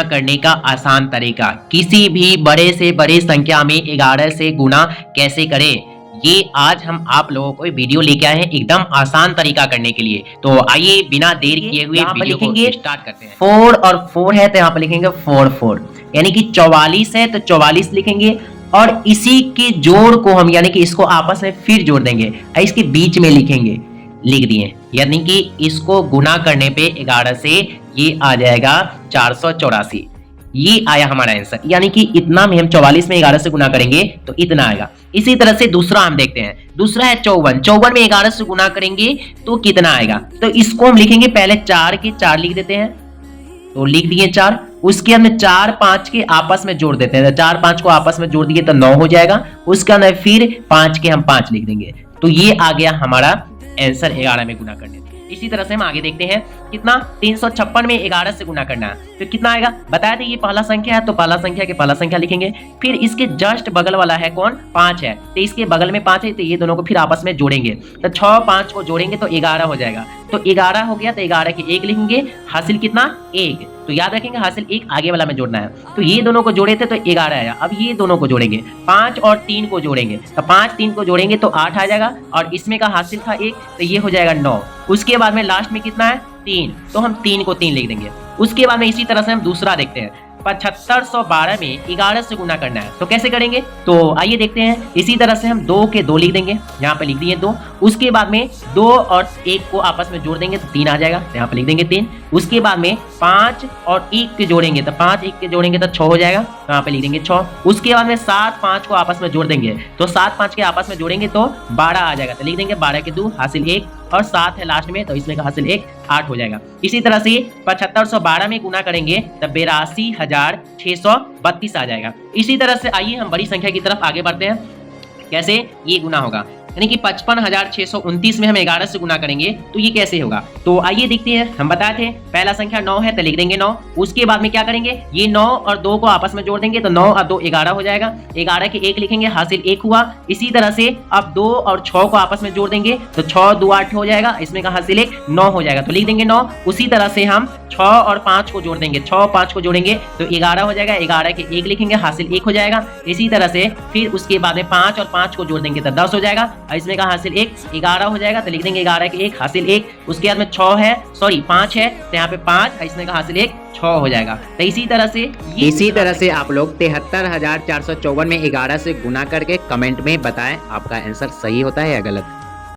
करने का आसान तरीका, किसी भी बड़े से बड़ी संख्या में 11 से गुना कैसे करें, ये आज हम आप लोगों को वीडियो लेके आए हैं एकदम आसान तरीका करने के लिए। तो आइए बिना देर किए हुए वीडियो को स्टार्ट करते हैं। 4 और 4 है तो यहाँ पर लिखेंगे 4 4, यानी कि 44 है तो 44 लिखेंगे और इसी के जोड़ को हम यानी कि इसको आपस में फिर जोड़ देंगे, इसके बीच में लिखेंगे, लिख दिए, यानी कि इसको गुना करने पे 11 से ये आ जाएगा 484। ये आया हमारा आंसर, यानी कि इतना में हम 44 में 11 से गुना करेंगे तो इतना आएगा। इसी तरह से दूसरा हम देखते हैं, दूसरा है 54, 54 में 11 से गुना करेंगे तो कितना आएगा, तो इसको हम लिखेंगे पहले 4 के 4 लिख देते हैं, तो लिख दिए 4, उसके अंदर 4 5 के आपस में जोड़ देते हैं, 4 5 को आपस में जोड़ दिए तो 9 हो जाएगा, उसके अंदर फिर 5 के हम 5 लिख देंगे, तो ये आ गया हमारा आंसर 11 में गुना करने। इसी तरह से हम आगे देखते हैं, कितना 356 में 11 से गुना करना है तो कितना आएगा, बताया था ये पहला संख्या है तो पहला संख्या के पहला संख्या लिखेंगे, फिर इसके जस्ट बगल वाला है कौन, 5 है तो इसके बगल में 5 है तो ये दोनों को फिर आपस में जोड़ेंगे, तो 6 5 को जोड़ेंगे तो 11 हो जाएगा, तो 11 हो गया तो 11 के 1 लिखेंगे, हासिल कितना 1, तो याद रखेंगे हासिल 1 आगे वाला में जोड़ना है, तो ये दोनों को जोड़े थे तो 11 आया, अब ये दोनों को जोड़ेंगे, 5 और 3 को जोड़ेंगे, तो 5 3 को जोड़ेंगे तो 8 आ जाएगा, और इसमें का हासिल था 1 तो ये हो जाएगा 9, उसके बाद में लास्ट में कितना है 3, तो हम 3 को 3 लिख देंगे। उसके बाद में इसी तरह से हम दूसरा देखते हैं, 7512 में 11 से गुना करना है तो कैसे करेंगे, तो आइए देखते हैं। इसी तरह से हम 2 के 2 लिख देंगे, यहाँ पे लिख दिए 2, उसके बाद में 2 और 1 को आपस में जोड़ देंगे तो 3 आ जाएगा, तो यहाँ पे लिख देंगे 3, उसके बाद में 5 और 1 के जोड़ेंगे तो 5 1 के जोड़ेंगे तो 6 हो जाएगा, तो यहाँ पे लिख देंगे 6, उसके बाद में 7 5 को आपस में जोड़ देंगे तो 7 5 के आपस में जोड़ेंगे तो 12 आ जाएगा, तो लिख देंगे 12 के 2 हासिल 1, और 7 है लास्ट में तो इसमें का हासिल 1 8 हो जाएगा। इसी तरह से 7512 में गुना करेंगे तब 82,632 आ जाएगा। इसी तरह से आइए हम बड़ी संख्या की तरफ आगे बढ़ते हैं, कैसे ये गुना होगा, यानी कि 55,629 में हम 11 से गुना करेंगे तो ये कैसे होगा, तो आइए देखते हैं। हम बताए थे पहला संख्या 9 है तो लिख देंगे 9, उसके बाद में क्या करेंगे, ये 9 और 2 को आपस में जोड़ देंगे तो 9 और 2 11 हो जाएगा, 11 के 1 लिखेंगे, हासिल 1 हुआ। इसी तरह से अब 2 और 6 को आपस में जोड़ देंगे तो 6 2 8 हो जाएगा, इसमें का हासिल 1 9 हो जाएगा, तो लिख देंगे 9। उसी तरह से हम 6 और 5 को जोड़ देंगे, 6 5 को जोड़ेंगे तो 11 हो जाएगा, 11 के 1 लिखेंगे, हासिल 1 हो जाएगा। इसी तरह से फिर उसके बाद में 5 और 5 को जोड़ देंगे तो 10 हो जाएगा, इसमें का हासिल 1 11 हो जाएगा, तो लिख देंगे 11 के 1 हासिल 1, उसके बाद में 6 है 5 है तो यहाँ पे 5, इसमें का हासिल 1 6 हो जाएगा। तो इसी तरह से आप लोग 73,454 में 11 से गुना करके कमेंट में बताएं आपका आंसर सही होता है या गलत।